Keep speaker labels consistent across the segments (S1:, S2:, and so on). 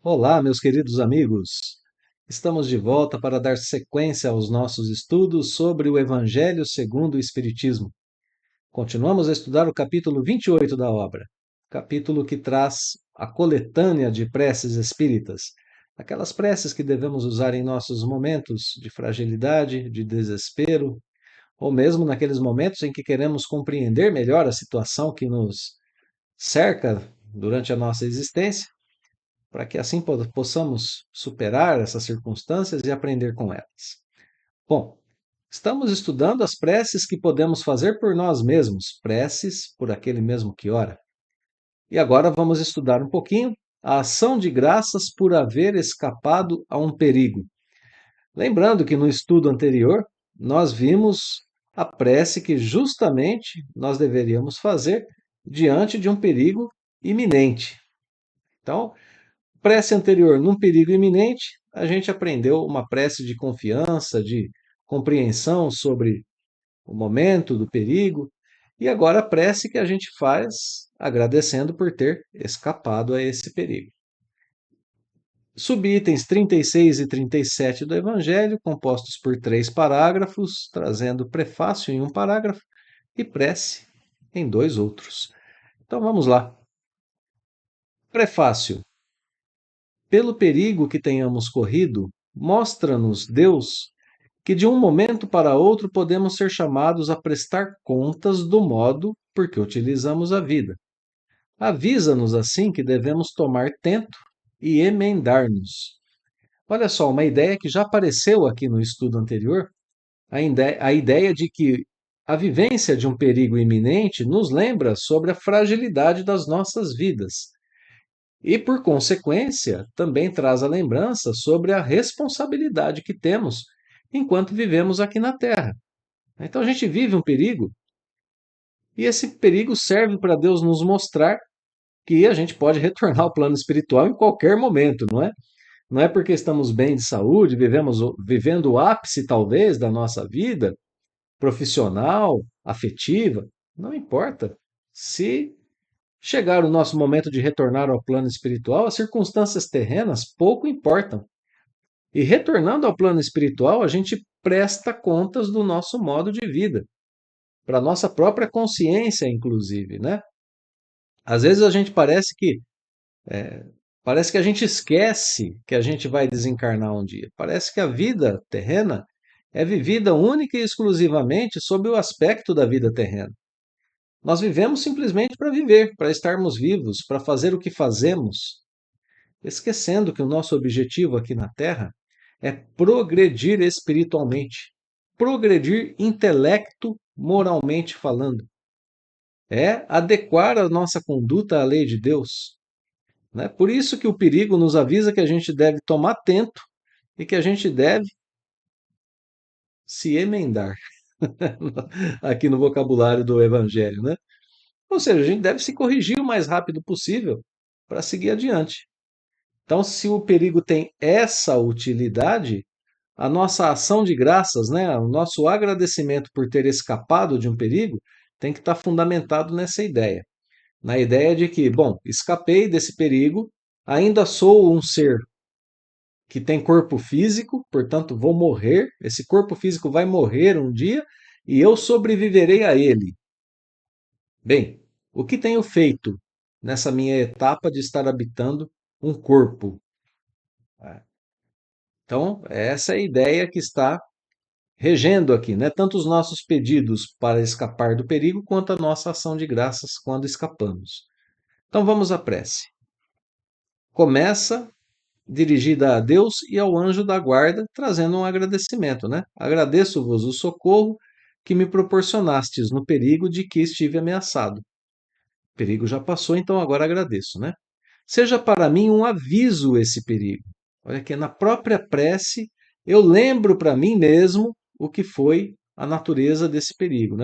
S1: Olá, meus queridos amigos. Estamos de volta para dar sequência aos nossos estudos sobre o Evangelho segundo o Espiritismo. Continuamos a estudar o capítulo 28 da obra, capítulo que traz a coletânea de preces espíritas, aquelas preces que devemos usar em nossos momentos de fragilidade, de desespero, ou mesmo naqueles momentos em que queremos compreender melhor a situação que nos cerca durante a nossa existência, para que assim possamos superar essas circunstâncias e aprender com elas. Bom, estamos estudando as preces que podemos fazer por nós mesmos, preces por aquele mesmo que ora. E agora vamos estudar um pouquinho a ação de graças por haver escapado a um perigo. Lembrando que no estudo anterior nós vimos a prece que justamente nós deveríamos fazer diante de um perigo iminente. Então, prece anterior, num perigo iminente, a gente aprendeu uma prece de confiança, de compreensão sobre o momento do perigo, e agora a prece que a gente faz agradecendo por ter escapado a esse perigo. Subitens 36 e 37 do Evangelho, compostos por 3 parágrafos, trazendo prefácio em um parágrafo e prece em 2 outros. Então vamos lá. Prefácio. Pelo perigo que tenhamos corrido, mostra-nos Deus que de um momento para outro podemos ser chamados a prestar contas do modo por que utilizamos a vida. Avisa-nos assim que devemos tomar tento e emendar-nos. Olha só, uma ideia que já apareceu aqui no estudo anterior, a ideia de que a vivência de um perigo iminente nos lembra sobre a fragilidade das nossas vidas. E, por consequência, também traz a lembrança sobre a responsabilidade que temos enquanto vivemos aqui na Terra. Então a gente vive um perigo e esse perigo serve para Deus nos mostrar que a gente pode retornar ao plano espiritual em qualquer momento, não é? Não é porque estamos bem de saúde, vivendo o ápice talvez da nossa vida profissional, afetiva, não importa. Se chegar o nosso momento de retornar ao plano espiritual, as circunstâncias terrenas pouco importam. E retornando ao plano espiritual, a gente presta contas do nosso modo de vida, para a nossa própria consciência, inclusive, né? Às vezes a gente parece que a gente esquece que a gente vai desencarnar um dia. Parece que a vida terrena é vivida única e exclusivamente sob o aspecto da vida terrena. Nós vivemos simplesmente para viver, para estarmos vivos, para fazer o que fazemos, esquecendo que o nosso objetivo aqui na Terra é progredir espiritualmente, progredir intelecto, moralmente falando. É adequar a nossa conduta à lei de Deus. Né? Por isso que o perigo nos avisa que a gente deve tomar atento e que a gente deve se emendar aqui no vocabulário do Evangelho. Né? Ou seja, a gente deve se corrigir o mais rápido possível para seguir adiante. Então, se o perigo tem essa utilidade, a nossa ação de graças, né, o nosso agradecimento por ter escapado de um perigo, tem que estar fundamentado nessa ideia. Na ideia de que, bom, escapei desse perigo, ainda sou um ser que tem corpo físico, portanto vou morrer, esse corpo físico vai morrer um dia e eu sobreviverei a ele. Bem, o que tenho feito nessa minha etapa de estar habitando um corpo? Então, essa é a ideia que está regendo aqui, né? Tanto os nossos pedidos para escapar do perigo, quanto a nossa ação de graças quando escapamos. Então vamos à prece. Começa dirigida a Deus e ao anjo da guarda, trazendo um agradecimento, né? Agradeço-vos o socorro que me proporcionastes no perigo de que estive ameaçado. O perigo já passou, então agora agradeço, né? Seja para mim um aviso esse perigo. Olha que na própria prece eu lembro para mim mesmo o que foi a natureza desse perigo, né?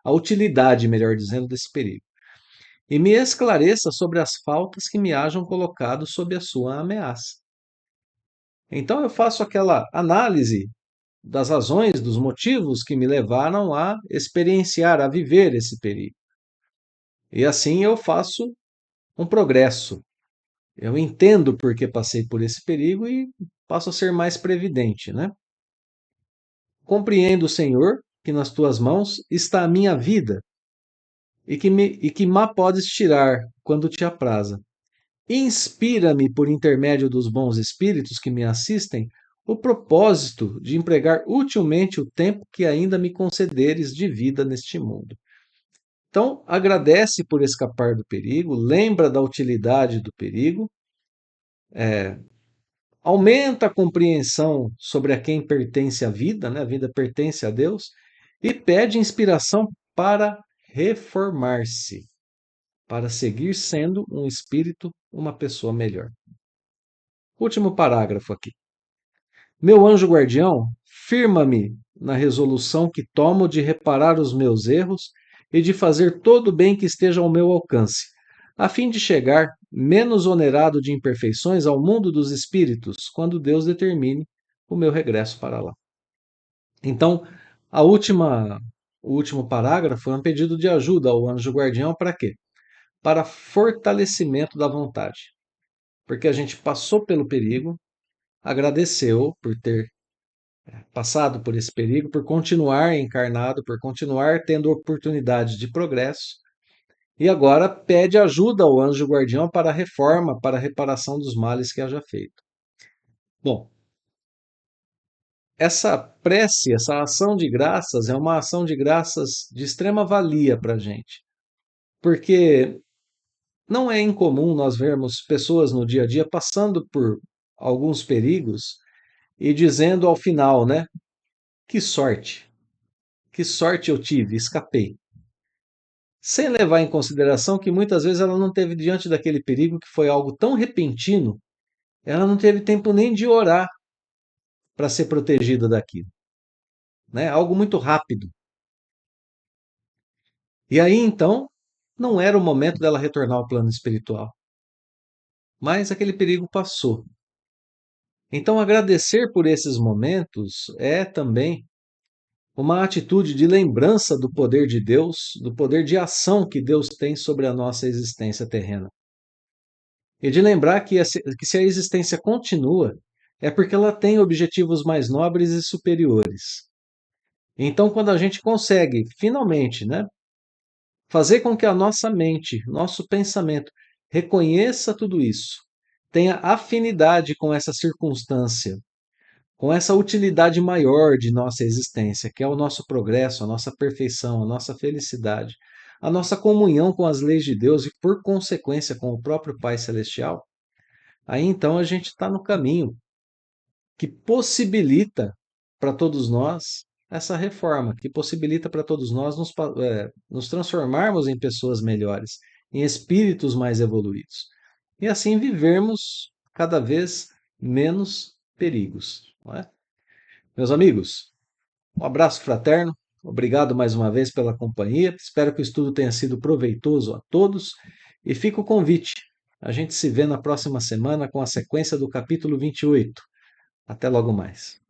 S1: A utilidade, melhor dizendo, desse perigo. E me esclareça sobre as faltas que me hajam colocado sob a sua ameaça. Então eu faço aquela análise das razões, dos motivos que me levaram a experienciar, a viver esse perigo. E assim eu faço um progresso. Eu entendo por que passei por esse perigo e passo a ser mais previdente, né? Compreendo, Senhor, que nas tuas mãos está a minha vida e que má podes tirar quando te apraza. Inspira-me por intermédio dos bons espíritos que me assistem o propósito de empregar utilmente o tempo que ainda me concederes de vida neste mundo. Então, agradece por escapar do perigo, lembra da utilidade do perigo, aumenta a compreensão sobre a quem pertence a vida, né? A vida pertence a Deus, e pede inspiração para reformar-se, para seguir sendo um espírito, uma pessoa melhor. Último parágrafo aqui. Meu anjo guardião, firma-me na resolução que tomo de reparar os meus erros e de fazer todo o bem que esteja ao meu alcance, a fim de chegar, menos onerado de imperfeições, ao mundo dos espíritos, quando Deus determine o meu regresso para lá. Então, o último parágrafo é um pedido de ajuda ao anjo guardião para quê? Para fortalecimento da vontade. Porque a gente passou pelo perigo, agradeceu por ter passado por esse perigo, por continuar encarnado, por continuar tendo oportunidade de progresso, e agora pede ajuda ao anjo guardião para a reforma, para a reparação dos males que haja feito. Bom, essa prece, essa ação de graças é uma ação de graças de extrema valia para a gente, porque não é incomum nós vermos pessoas no dia a dia passando por alguns perigos e dizendo ao final, né? Que sorte eu tive, escapei. Sem levar em consideração que muitas vezes ela não teve diante daquele perigo que foi algo tão repentino, ela não teve tempo nem de orar para ser protegida daquilo, né? Algo muito rápido. E aí então não era o momento dela retornar ao plano espiritual, mas aquele perigo passou. Então agradecer por esses momentos é também uma atitude de lembrança do poder de Deus, do poder de ação que Deus tem sobre a nossa existência terrena. E de lembrar que se a existência continua, é porque ela tem objetivos mais nobres e superiores. Então, quando a gente consegue, finalmente, né, fazer com que a nossa mente, nosso pensamento, reconheça tudo isso, tenha afinidade com essa circunstância, com essa utilidade maior de nossa existência, que é o nosso progresso, a nossa perfeição, a nossa felicidade, a nossa comunhão com as leis de Deus e, por consequência, com o próprio Pai Celestial, aí então a gente está no caminho que possibilita para todos nós essa reforma, que possibilita para todos nós nos transformarmos em pessoas melhores, em espíritos mais evoluídos. E assim vivermos cada vez menos perigos. Não é? Meus amigos, um abraço fraterno. Obrigado mais uma vez pela companhia. Espero que o estudo tenha sido proveitoso a todos. E fica o convite. A gente se vê na próxima semana com a sequência do capítulo 28. Até logo mais.